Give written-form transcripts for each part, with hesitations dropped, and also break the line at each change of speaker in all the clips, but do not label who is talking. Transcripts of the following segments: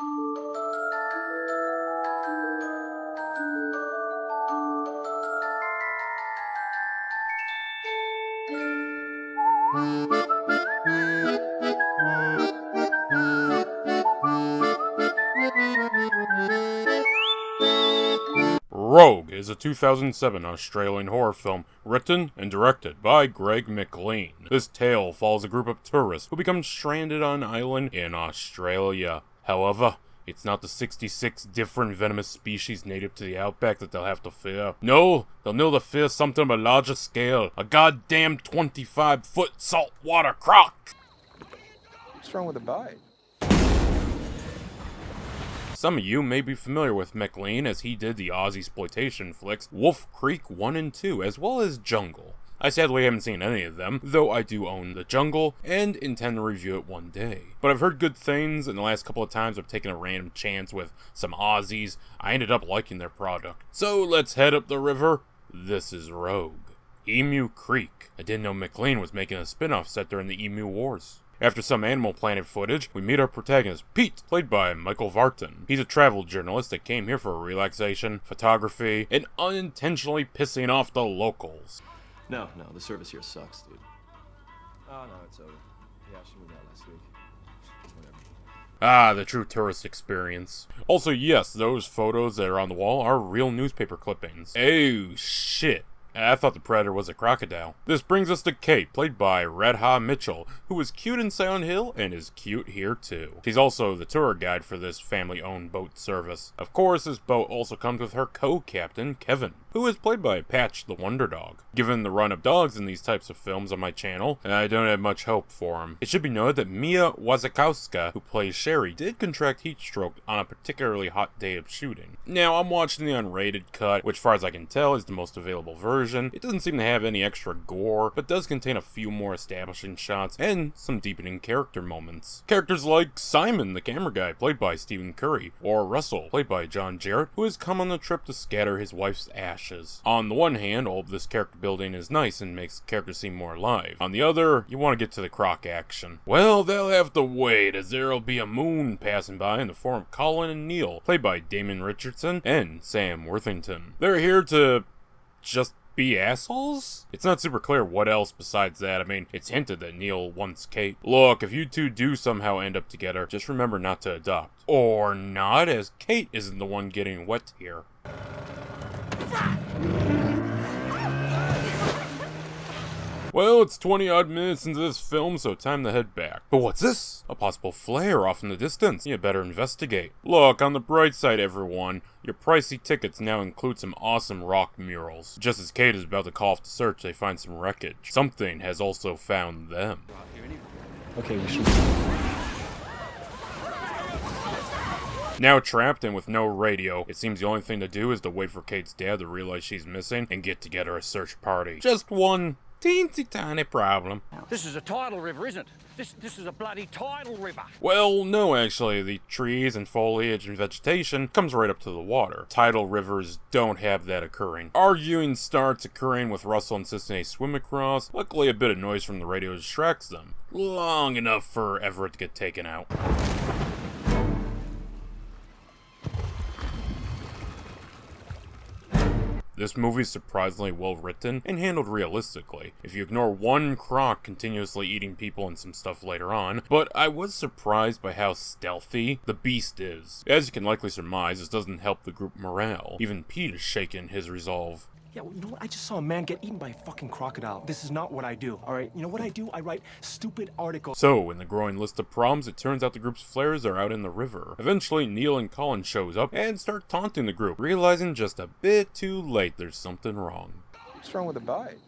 Rogue is a 2007 Australian horror film written and directed by Greg McLean. This tale follows a group of tourists who become stranded on an island in Australia. However, it's not the 66 different venomous species native to the outback that they'll have to fear. No, they'll know to fear something of a larger scale. A goddamn 25-foot saltwater croc!
What's wrong with the bite?
Some of you may be familiar with McLean as he did the Oz-spoitation flicks Wolf Creek 1 and 2, as well as Jungle. I sadly haven't seen any of them, though I do own The Jungle, and intend to review it one day. But I've heard good things, and the last couple of times I've taken a random chance with some Aussies, I ended up liking their product. So let's head up the river. This is Rogue. Emu Creek. I didn't know McLean was making a spin-off set during the Emu Wars. After some Animal Planet footage, we meet our protagonist, Pete, played by Michael Vartan. He's a travel journalist that came here for relaxation, photography, and unintentionally pissing off the locals.
No, the service here sucks, dude. Oh, no, it's over. Yeah, she moved out last week. Whatever.
Ah, the true tourist experience. Also, yes, those photos that are on the wall are real newspaper clippings. Oh, shit. I thought the predator was a crocodile. This brings us to Kate, played by Red Ha Mitchell, who was cute in Silent Hill and is cute here too. She's also the tour guide for this family-owned boat service. Of course, this boat also comes with her co-captain, Kevin, who is played by Patch the Wonder Dog. Given the run of dogs in these types of films on my channel, I don't have much hope for him. It should be noted that Mia Wasikowska, who plays Sherry, did contract heat stroke on a particularly hot day of shooting. Now, I'm watching the unrated cut, which far as I can tell is the most available version. It doesn't seem to have any extra gore, but does contain a few more establishing shots and some deepening character moments. Characters like Simon, the camera guy, played by Stephen Curry, or Russell, played by John Jarrett, who has come on the trip to scatter his wife's ashes. On the one hand, all of this character building is nice and makes the characters seem more alive. On the other, you want to get to the croc action. Well, they'll have to wait, as there'll be a moon passing by in the form of Colin and Neil, played by Damon Richardson and Sam Worthington. They're here to just be assholes? It's not super clear what else besides that. I mean, it's hinted that Neil wants Kate. Look, if you two do somehow end up together, just remember not to adopt. Or not, as Kate isn't the one getting wet here. Well, it's 20-odd minutes into this film, so time to head back. But what's this? A possible flare off in the distance. You better investigate. Look, on the bright side, everyone, your pricey tickets now include some awesome rock murals. Just as Kate is about to call off the search, they find some wreckage. Something has also found them.
Okay, we should...
Now trapped and with no radio, it seems the only thing to do is to wait for Kate's dad to realize she's missing and get together a search party. Just one teensy tiny problem.
This is a tidal river, isn't it? This is a bloody tidal river.
Well, no, actually. The trees and foliage and vegetation comes right up to the water. Tidal rivers don't have that occurring. Arguing starts occurring with Russell insisting they swim across. Luckily, a bit of noise from the radio distracts them. Long enough for Everett to get taken out. This movie is surprisingly well written and handled realistically, if you ignore one croc continuously eating people and some stuff later on, but I was surprised by how stealthy the beast is. As you can likely surmise, this doesn't help the group morale. Even Pete is shaken his resolve.
Yeah, well, you know what? I just saw a man get eaten by a fucking crocodile. This is not what I do, alright? You know what I do? I write stupid articles.
So, in the growing list of problems, it turns out the group's flares are out in the river. Eventually, Neil and Colin shows up and start taunting the group, realizing just a bit too late there's something wrong.
What's wrong with the bite?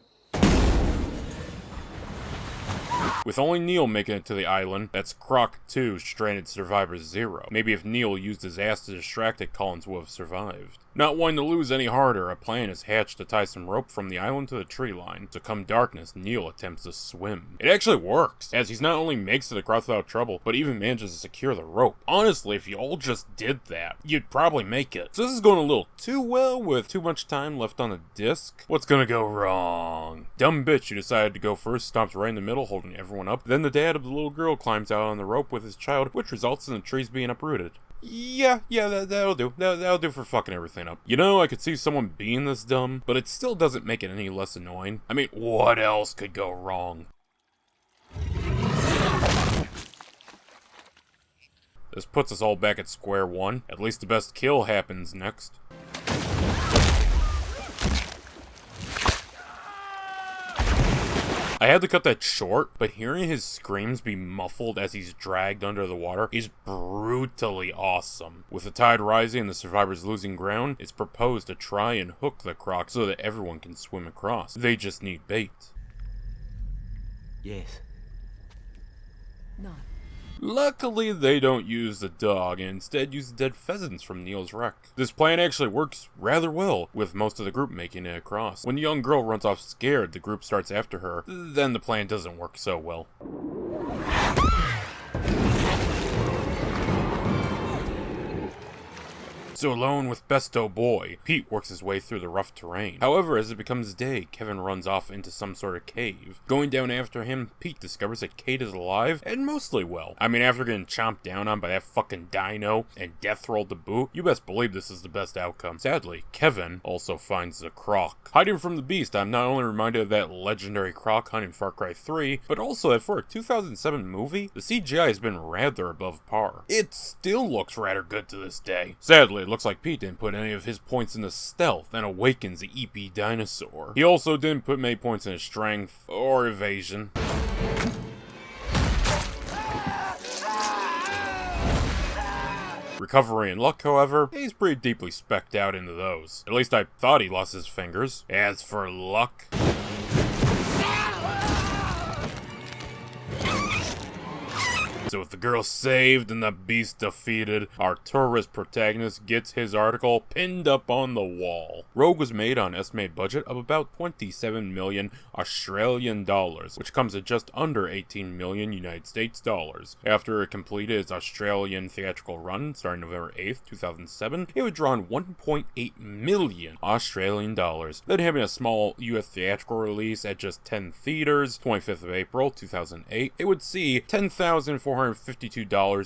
With only Neil making it to the island, that's Croc 2, Stranded Survivor 0. Maybe if Neil used his ass to distract it, Collins would have survived. Not wanting to lose any harder, a plan is hatched to tie some rope from the island to the tree line. So come darkness, Neil attempts to swim. It actually works, as he's not only makes it across without trouble, but even manages to secure the rope. Honestly, if you all just did that, you'd probably make it. So this is going a little too well with too much time left on the disc. What's gonna go wrong? Dumb bitch who decided to go first stops right in the middle, holding everyone up. Then the dad of the little girl climbs out on the rope with his child, which results in the trees being uprooted. That'll do. That'll do for fucking everything up. You know, I could see someone being this dumb, but it still doesn't make it any less annoying. I mean, what else could go wrong? This puts us all back at square one. At least the best kill happens next. I had to cut that short, but hearing his screams be muffled as he's dragged under the water is brutally awesome. With the tide rising and the survivors losing ground, it's proposed to try and hook the croc so that everyone can swim across. They just need bait.
Yes.
No.
Luckily, they don't use the dog and instead use the dead pheasants from Neil's wreck. This plan actually works rather well, with most of the group making it across. When the young girl runs off scared, the group starts after her, then the plan doesn't work so well. So alone with Besto Boy, Pete works his way through the rough terrain. However, as it becomes day, Kevin runs off into some sort of cave. Going down after him, Pete discovers that Kate is alive, and mostly well. I mean, after getting chomped down on by that fucking dino, and death rolled to boot, you best believe this is the best outcome. Sadly, Kevin also finds the croc. Hiding from the beast, I'm not only reminded of that legendary croc hunt in Far Cry 3, but also that for a 2007 movie, the CGI has been rather above par. It still looks rather good to this day. Sadly, looks like Pete didn't put any of his points into stealth and awakens the EP dinosaur. He also didn't put many points into strength or evasion. Recovery and luck, however, he's pretty deeply specced out into those. At least I thought he lost his fingers. As for luck... So with the girl saved and the beast defeated, our tourist protagonist gets his article pinned up on the wall. Rogue was made on an estimated budget of about 27 million Australian dollars, which comes at just under 18 million United States dollars. After it completed its Australian theatrical run, starting November 8th, 2007, it would draw in 1.8 million Australian dollars. Then having a small US theatrical release at just 10 theaters, 25th of April, 2008, it would see $10,452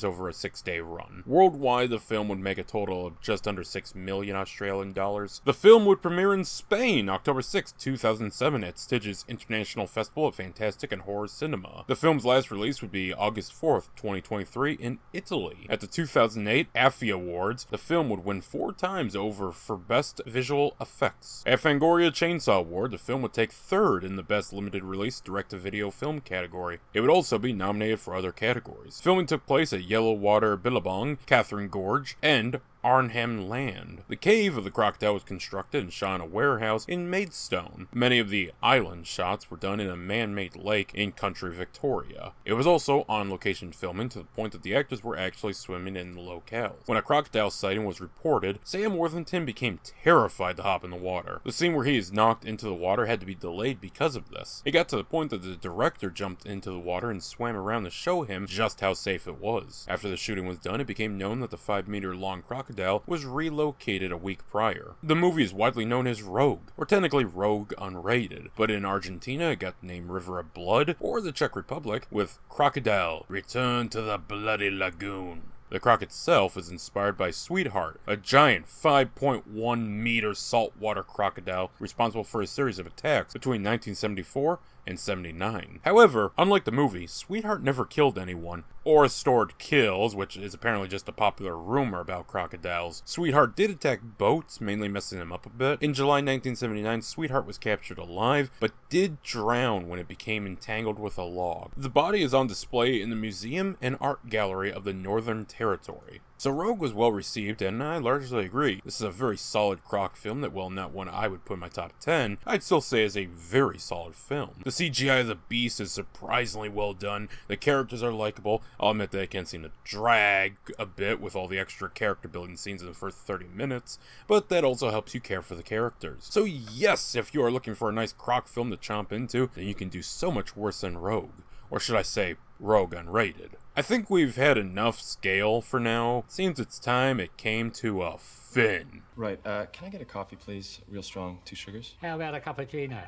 over a 6-day run. Worldwide, the film would make a total of just under 6 million Australian dollars. The film would premiere in Spain, October 6, 2007 at Stige's International Festival of Fantastic and Horror Cinema. The film's last release would be August 4th, 2023 in Italy. At the 2008 AFI Awards, the film would win 4 times over for Best Visual Effects. At Fangoria Chainsaw Award, the film would take 3rd in the Best Limited Release Direct-to-Video Film category. It would also be nominated for other categories. Filming took place at Yellowwater Billabong, Catherine Gorge, and Arnhem Land. The cave of the crocodile was constructed and shot in a warehouse in Maidstone. Many of the island shots were done in a man-made lake in country Victoria. It was also on-location filming to the point that the actors were actually swimming in the locale. When a crocodile sighting was reported, Sam Worthington became terrified to hop in the water. The scene where he is knocked into the water had to be delayed because of this. It got to the point that the director jumped into the water and swam around to show him just how safe it was. After the shooting was done, it became known that the 5-meter-long crocodile was relocated a week prior. The movie is widely known as Rogue, or technically Rogue Unrated, but in Argentina it got the name River of Blood, or the Czech Republic with Crocodile, Return to the Bloody Lagoon. The croc itself is inspired by Sweetheart, a giant 5.1 meter saltwater crocodile responsible for a series of attacks between 1974 and 79. However, unlike the movie, Sweetheart never killed anyone, or stored kills, which is apparently just a popular rumor about crocodiles. Sweetheart did attack boats, mainly messing them up a bit. In July 1979, Sweetheart was captured alive, but did drown when it became entangled with a log. The body is on display in the Museum and Art Gallery of the Northern Territory. So Rogue was well received, and I largely agree. This is a very solid croc film that, while not one I would put in my top 10, I'd still say is a very solid film. The CGI of the beast is surprisingly well done, the characters are likable. I'll admit that it can seem to drag a bit with all the extra character building scenes in the first 30 minutes, but that also helps you care for the characters. So yes, if you are looking for a nice croc film to chomp into, then you can do so much worse than Rogue. Or should I say, Rogue Unrated. I think we've had enough scale for now. Seems it's time it came to a fin.
Right, can I get a coffee, please? Real strong, 2 sugars?
How about a cappuccino?